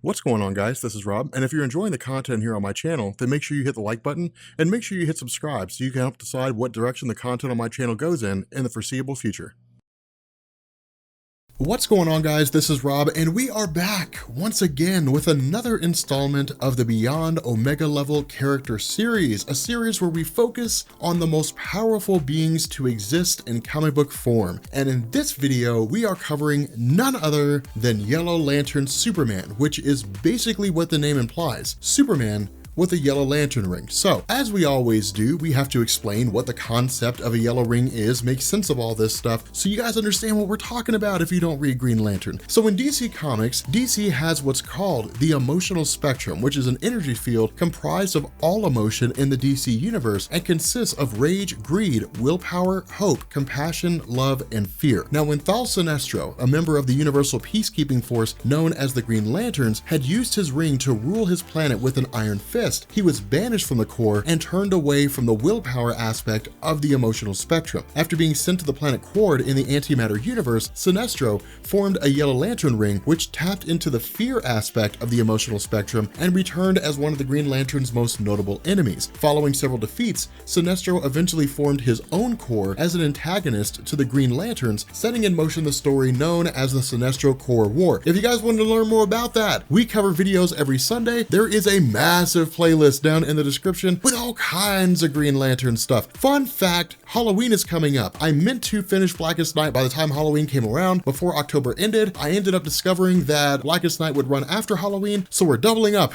What's going on, guys? This is Rob, and if you're enjoying the content here on my channel, then make sure you hit the like button and make sure you hit subscribe so you can help decide what direction the content on my channel goes in the foreseeable future. What's going on, guys? This is Rob, and we are back once again with another installment of the Beyond Omega Level character series, a series where we focus on the most powerful beings to exist in comic book form. And in this video, we are covering none other than Yellow Lantern Superman, which is basically what the name implies. Superman with a yellow lantern ring. So, as we always do, we have to explain what the concept of a yellow ring is, make sense of all this stuff, so you guys understand what we're talking about if you don't read Green Lantern. So in DC Comics, DC has what's called the emotional spectrum, which is an energy field comprised of all emotion in the DC universe and consists of rage, greed, willpower, hope, compassion, love, and fear. Now, when Thal Sinestro, a member of the Universal Peacekeeping Force known as the Green Lanterns, had used his ring to rule his planet with an iron fist, he was banished from the Corps and turned away from the willpower aspect of the emotional spectrum. After being sent to the planet Quard in the antimatter universe, Sinestro formed a Yellow Lantern ring which tapped into the fear aspect of the emotional spectrum and returned as one of the Green Lantern's most notable enemies. Following several defeats, Sinestro eventually formed his own Corps as an antagonist to the Green Lanterns, setting in motion the story known as the Sinestro Corps War. If you guys want to learn more about that, we cover videos every Sunday. There is a massive playlist down in the description with all kinds of Green Lantern stuff. Fun fact, Halloween is coming up. I meant to finish Blackest Night by the time Halloween came around. Before October ended, I ended up discovering that Blackest Night would run after Halloween, so we're doubling up.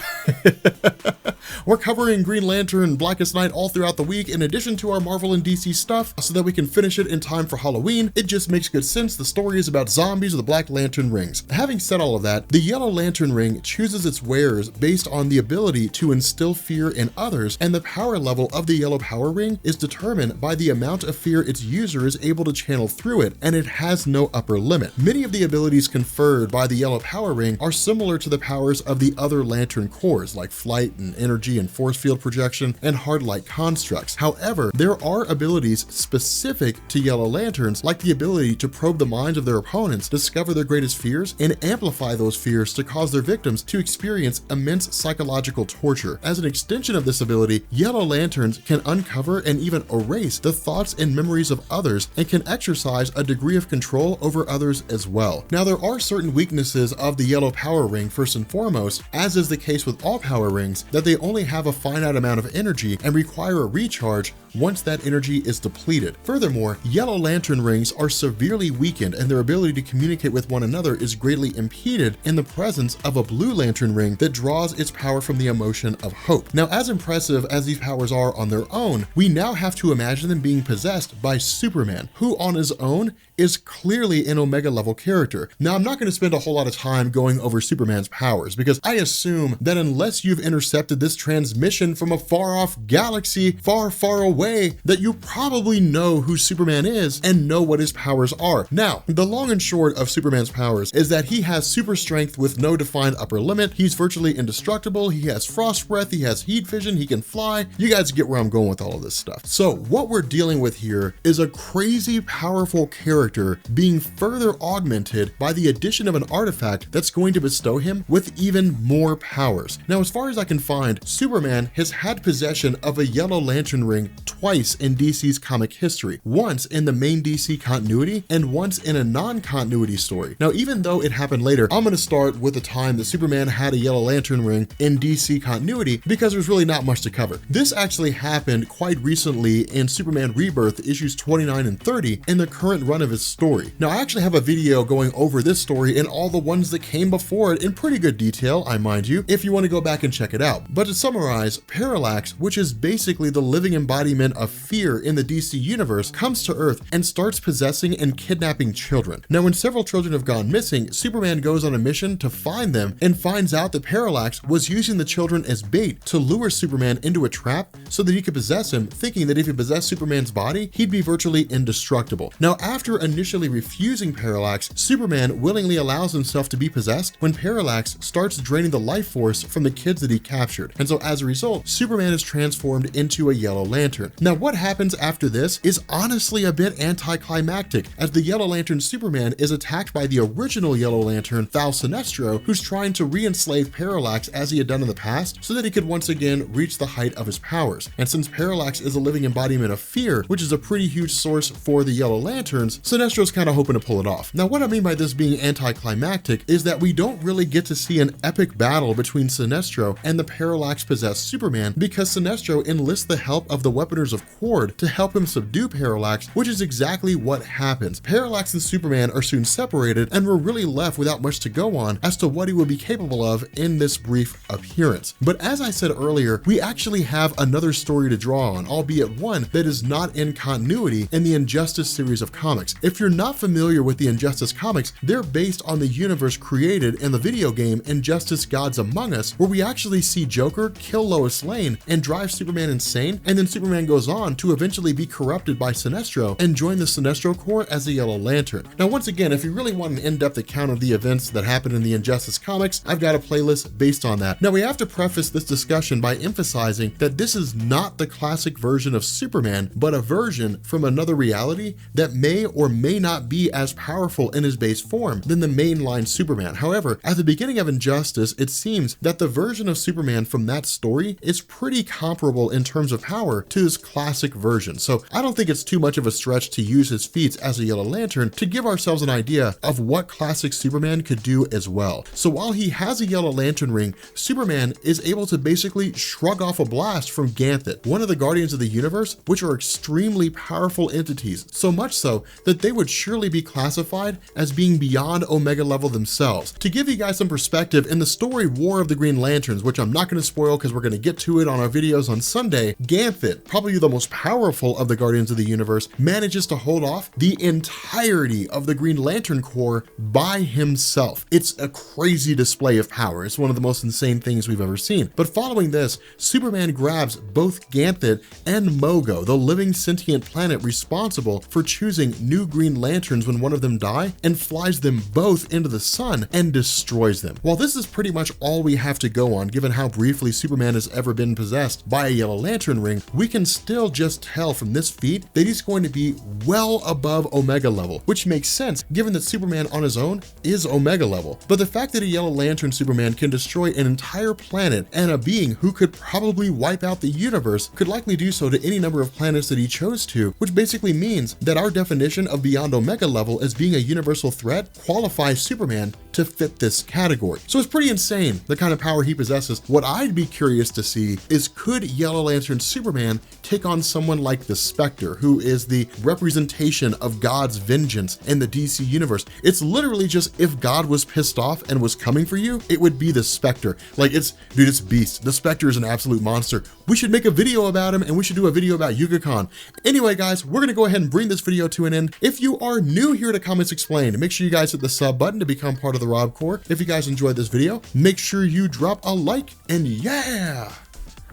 We're covering Green Lantern Blackest Night all throughout the week in addition to our Marvel and DC stuff so that we can finish it in time for Halloween. It just makes good sense. The story is about zombies with the Black Lantern rings. Having said all of that, the Yellow Lantern ring chooses its wearers based on the ability to instill fear in others, and the power level of the Yellow Power Ring is determined by the amount of fear its user is able to channel through it, and it has no upper limit. Many of the abilities conferred by the Yellow Power Ring are similar to the powers of the other Lantern cores, like flight and energy and force field projection and hard light constructs. However, there are abilities specific to Yellow Lanterns, like the ability to probe the minds of their opponents, discover their greatest fears, and amplify those fears to cause their victims to experience immense psychological torture. As an extension of this ability, Yellow Lanterns can uncover and even erase the thoughts and memories of others and can exercise a degree of control over others as well. Now, there are certain weaknesses of the Yellow Power Ring. First and foremost, as is the case with all power rings, that they only have a finite amount of energy and require a recharge once that energy is depleted. Furthermore, Yellow Lantern rings are severely weakened and their ability to communicate with one another is greatly impeded in the presence of a Blue Lantern ring that draws its power from the emotion of hope. Now, as impressive as these powers are on their own, we now have to imagine them being possessed by Superman, who on his own is clearly an Omega level character. Now, I'm not going to spend a whole lot of time going over Superman's powers because I assume that unless you've intercepted this transmission from a far off galaxy far, far away, that you probably know who Superman is and know what his powers are. Now, the long and short of Superman's powers is that he has super strength with no defined upper limit. He's virtually indestructible. He has frost breath. He has heat vision. He can fly. You guys get where I'm going with all of this stuff. So what we're dealing with here is a crazy powerful character being further augmented by the addition of an artifact that's going to bestow him with even more powers. Now, as far as I can find, Superman has had possession of a Yellow Lantern ring twice in DC's comic history, once in the main DC continuity and once in a non-continuity story. Now, even though it happened later, I'm going to start with the time that Superman had a Yellow Lantern ring in DC continuity because there's really not much to cover. This actually happened quite recently in Superman Rebirth issues 29 and 30 in the current run of his story. Now, I actually have a video going over this story and all the ones that came before it in pretty good detail, I mind you, if you want to go back and check it out. But to summarize, Parallax, which is basically the living embodiment of fear in the DC universe, comes to Earth and starts possessing and kidnapping children. Now, when several children have gone missing, Superman goes on a mission to find them and finds out that Parallax was using the children as bait to lure Superman into a trap so that he could possess him, thinking that if he possessed Superman's body, he'd be virtually indestructible. Now, after initially refusing Parallax, Superman willingly allows himself to be possessed when Parallax starts draining the life force from the kids that he captured. And so as a result, Superman is transformed into a Yellow Lantern. Now what happens after this is honestly a bit anticlimactic, as the Yellow Lantern Superman is attacked by the original Yellow Lantern, Val Sinestro, who's trying to re-enslave Parallax as he had done in the past so that he could once again reach the height of his powers. And since Parallax is a living embodiment of fear, which is a pretty huge source for the Yellow Lanterns, Sinestro's kind of hoping to pull it off. Now what I mean by this being anticlimactic is that we don't really get to see an epic battle between Sinestro and the Parallax possessed Superman, because Sinestro enlists the help of the Weaponers of Qward to help him subdue Parallax, which is exactly what happens. Parallax and Superman are soon separated, and we're really left without much to go on as to what he would be capable of in this brief appearance. But as I said earlier, we actually have another story to draw on, albeit one that is not in continuity in the Injustice series of comics. If you're not familiar with the Injustice comics, they're based on the universe created in the video game Injustice Gods Among Us, where we actually see Joker kill Lois Lane and drive Superman insane, and then Superman goes on to eventually be corrupted by Sinestro and join the Sinestro Corps as a Yellow Lantern. Now once again, if you really want an in-depth account of the events that happened in the Injustice comics, I've got a playlist based on that. Now we have to preface this discussion by emphasizing that this is not the classic version of Superman, but a version from another reality that may or may not be as powerful in his base form than the mainline Superman. However, at the beginning of Injustice, it seems that the version of Superman from that story is pretty comparable in terms of power to his classic version. So I don't think it's too much of a stretch to use his feats as a Yellow Lantern to give ourselves an idea of what classic Superman could do as well. So while he has a Yellow Lantern ring, Superman is able to basically shrug off a blast from Ganthet, one of the Guardians of the Universe, which are extremely powerful entities, so much so that they would surely be classified as being beyond Omega level themselves. To give you guys some perspective, in the story War of the Green Lanterns, which I'm not going to spoil because we're going to get to it on our videos on Sunday, Ganthet, probably the most powerful of the Guardians of the Universe, manages to hold off the entirety of the Green Lantern Corps by himself. It's a crazy display of power. It's one of the most insane things we've ever seen. But following this, Superman grabs both Ganthet and Mogo, the living sentient planet responsible for choosing new Green Lanterns when one of them die, and flies them both into the sun and destroys them. While this is pretty much all we have to go on, given how briefly Superman has ever been possessed by a Yellow Lantern ring, we can still just tell from this feat that he's going to be well above Omega level, which makes sense given that Superman on his own is Omega level. But the fact that a Yellow Lantern Superman can destroy an entire planet and a being who could probably wipe out the universe could likely do so to any number of planets that he chose to, which basically means that our definition of beyond Omega level as being a universal threat qualifies Superman to fit this category. So it's pretty insane the kind of power he possesses. What I'd be curious to see is, could Yellow Lantern Superman take on someone like the Spectre, who is the representation of God's vengeance in the DC universe? It's literally just, if God was pissed off and was coming for you, it would be the Spectre. Like, it's beast. The Spectre is an absolute monster. We should make a video about him, and we should do a video about Yuga Khan. Anyway, guys, we're gonna go ahead and bring this video to an end. If you are new here to Comics Explained, make sure you guys hit the sub button to become part of the Rob Corps. If you guys enjoyed this video, make sure you drop a like, and yeah,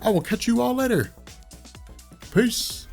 I will catch you all later. Peace.